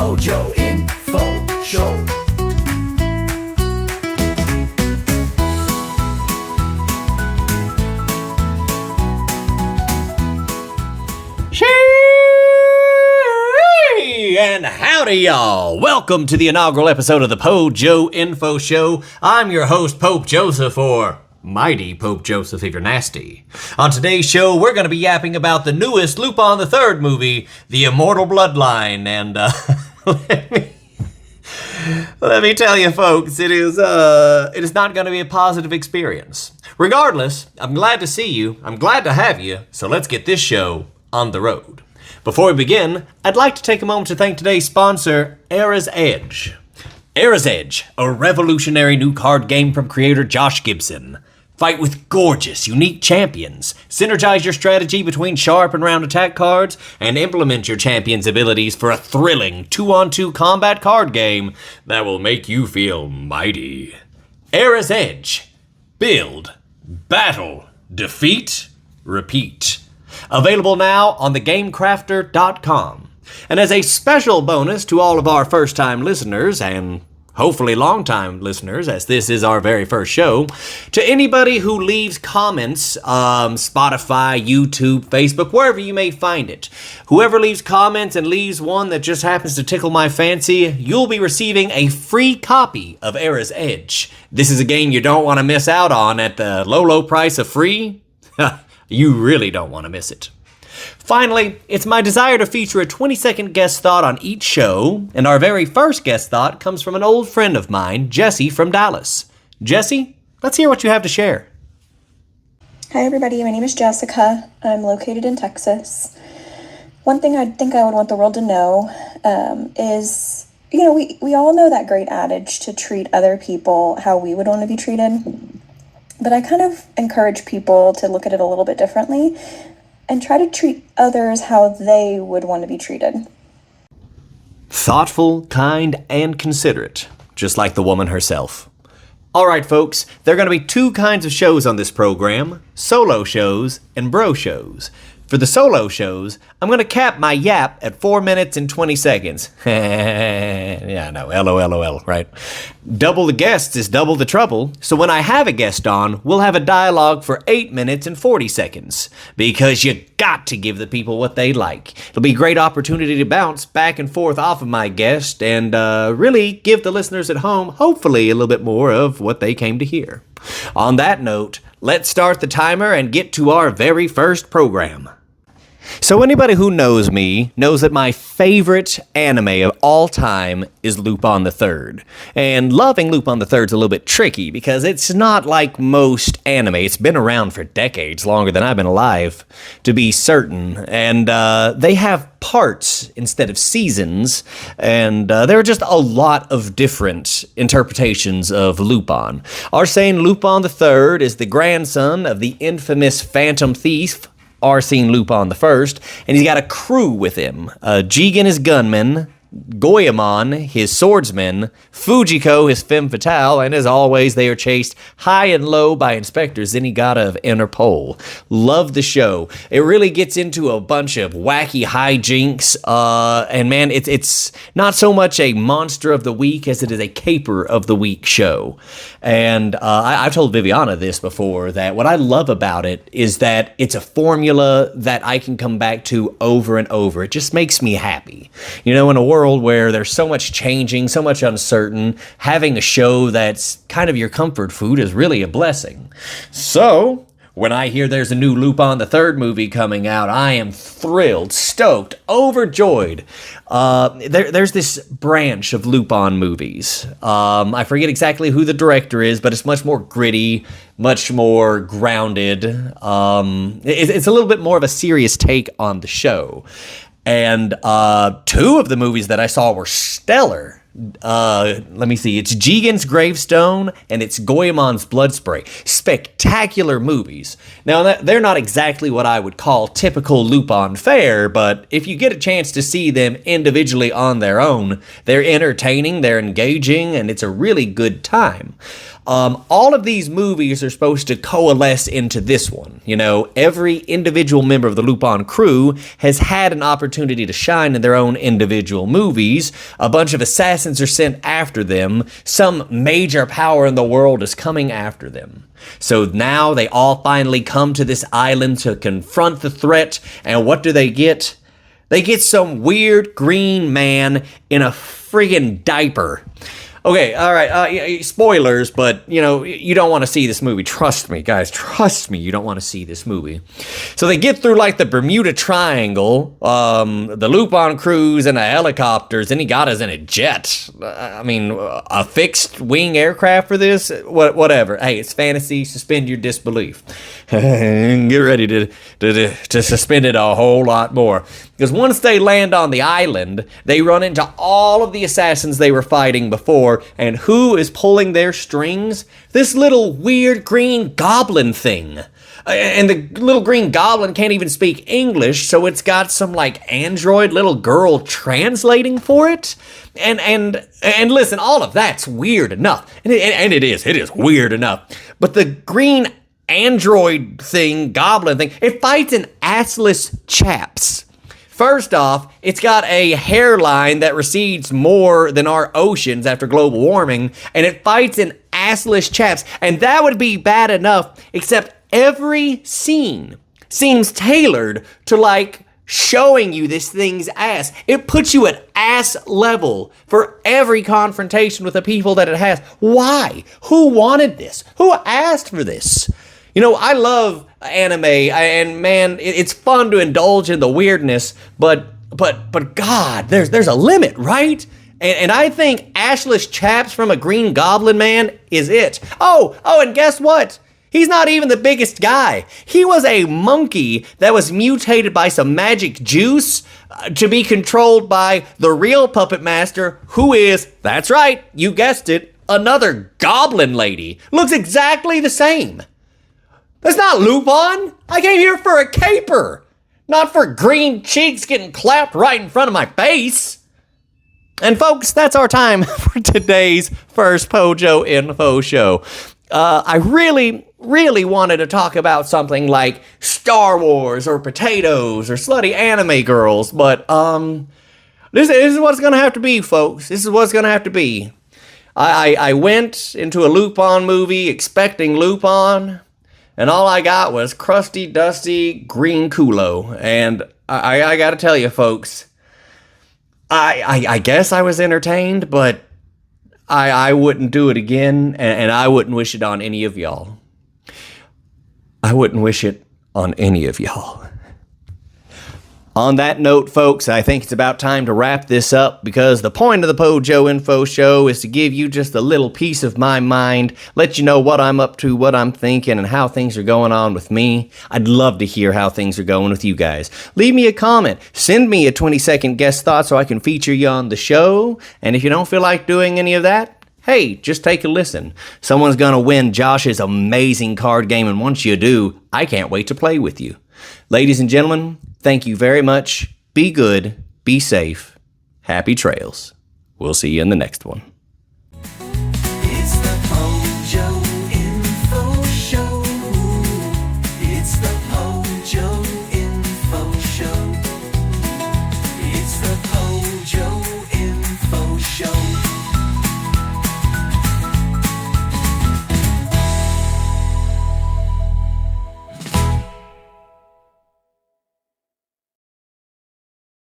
Pojo Info Show. And howdy, y'all! Welcome to the inaugural episode of the Pojo Info Show. I'm your host, Pope Joseph, or Mighty Pope Joseph if you're nasty. On today's show, we're going to be yapping about the newest Lupin III movie, The Immortal Bloodline, and let me tell you, folks, it is not going to be a positive experience. Regardless, I'm glad to see you. I'm glad to have you. So let's get this show on the road. Before we begin, I'd like to take a moment to thank today's sponsor, Era's Edge. Era's Edge, a revolutionary new card game from creator Josh Gibson. Fight with gorgeous, unique champions. Synergize your strategy between sharp and round attack cards, and implement your champion's abilities for a thrilling 2-on-2 combat card game that will make you feel mighty. Era's Edge. Build, battle, defeat, repeat. Available now on thegamecrafter.com. And as a special bonus to all of our first-time listeners, and hopefully long-time listeners, as this is our very first show, to anybody who leaves comments, Spotify, YouTube, Facebook, wherever you may find it, whoever leaves comments and leaves one that just happens to tickle my fancy, you'll be receiving a free copy of Era's Edge. This is a game you don't want to miss out on at the low price of free. You really don't want to miss it. Finally, it's my desire to feature a 20-second guest thought on each show, and our very first guest thought comes from an old friend of mine, Jesse from Dallas. Jesse, let's hear what you have to share. Hi everybody, my name is Jessica. I'm located in Texas. One thing I think I would want the world to know is, we all know that great adage to treat other people how we would want to be treated. But I kind of encourage people to look at it a little bit differently and try to treat others how they would want to be treated. Thoughtful, kind, and considerate, just like the woman herself. All right, folks, there are going to be two kinds of shows on this program, solo shows and bro shows. For the solo shows, I'm going to cap my yap at 4 minutes and 20 seconds. Yeah, no, LOL, right? Double the guests is double the trouble, so when I have a guest on, we'll have a dialogue for 8 minutes and 40 seconds. Because you got to give the people what they like. It'll be a great opportunity to bounce back and forth off of my guest and really give the listeners at home, hopefully, a little bit more of what they came to hear. On that note, let's start the timer and get to our very first program. So anybody who knows me knows that my favorite anime of all time is Lupin III. And loving Lupin III is a little bit tricky because it's not like most anime. It's been around for decades, longer than I've been alive, to be certain. And they have parts instead of seasons. And there are just a lot of different interpretations of Lupin. Are saying Lupin III is the grandson of the infamous Phantom Thief, Arsene Lupin I, and he's got a crew with him. Jigen, his gunman, Goemon, his swordsman, Fujiko, his femme fatale, and as always, they are chased high and low by Inspector Zenigata of Interpol. Love the show. It really gets into a bunch of wacky hijinks, and man, it's not so much a monster of the week as it is a caper of the week show. And I've told Viviana this before, that what I love about it is that it's a formula that I can come back to over and over. It just makes me happy. In a world where there's so much changing, so much uncertain, having a show that's kind of your comfort food is really a blessing. So, when I hear there's a new Lupin III movie coming out, I am thrilled, stoked, overjoyed. There's this branch of Lupin movies. I forget exactly who the director is, but it's much more gritty, much more grounded. It's a little bit more of a serious take on the show. And two of the movies that I saw were stellar. Let me see. It's Jigen's Gravestone and it's Goemon's Blood Spray. Spectacular movies. Now, they're not exactly what I would call typical Lupin fare, but if you get a chance to see them individually on their own, they're entertaining, they're engaging, and it's a really good time. All of these movies are supposed to coalesce into this one. You know, every individual member of the Lupin crew has had an opportunity to shine in their own individual movies. A bunch of assassins are sent after them. Some major power in the world is coming after them. So now they all finally come to this island to confront the threat. And what do they get? They get some weird green man in a friggin' diaper. Okay, all right, spoilers, but, you know, you don't want to see this movie. Trust me, guys, trust me, you don't want to see this movie. So they get through, like, the Bermuda Triangle, the Lupin cruise in a helicopters, and he got us in a jet. I mean, a fixed-wing aircraft for this? Whatever. Hey, it's fantasy. Suspend your disbelief. Get ready to suspend it a whole lot more. Because once they land on the island, they run into all of the assassins they were fighting before. And who is pulling their strings? This little weird green goblin thing. And the little green goblin can't even speak English, so it's got some, like, android little girl translating for it. And listen, all of that's weird enough. And it is weird enough. But the green android thing, goblin thing, it fights in assless chaps. First off, it's got a hairline that recedes more than our oceans after global warming, and it fights in assless chaps, and that would be bad enough, except every scene seems tailored to, like, showing you this thing's ass. It puts you at ass level for every confrontation with the people that it has. Why? Who wanted this? Who asked for this? You know, I love anime, and man, it's fun to indulge in the weirdness, but God, there's a limit, right? And I think ashless chaps from a Green Goblin man is it. Oh, and guess what? He's not even the biggest guy. He was a monkey that was mutated by some magic juice to be controlled by the real puppet master, who is, that's right, you guessed it, another goblin lady. Looks exactly the same. That's not Lupin. I came here for a caper, not for green cheeks getting clapped right in front of my face. And folks, that's our time for today's first Pojo Info Show. I really wanted to talk about something like Star Wars or potatoes or slutty anime girls, but this is what's gonna have to be, folks. This is what's gonna have to be. I went into a Lupin movie expecting Lupin, and all I got was crusty, dusty, green culo. And I gotta tell you, folks, I guess I was entertained, but I wouldn't do it again, and I wouldn't wish it on any of y'all. I wouldn't wish it on any of y'all. On that note, folks, I think it's about time to wrap this up, because the point of the Pojo Info Show is to give you just a little piece of my mind, let you know what I'm up to, what I'm thinking, and how things are going on with me. I'd love to hear how things are going with you guys. Leave me a comment. Send me a 20-second guest thought so I can feature you on the show. And if you don't feel like doing any of that, hey, just take a listen. Someone's gonna win Josh's amazing card game, and once you do, I can't wait to play with you. Ladies and gentlemen, thank you very much. Be good, be safe, happy trails. We'll see you in the next one.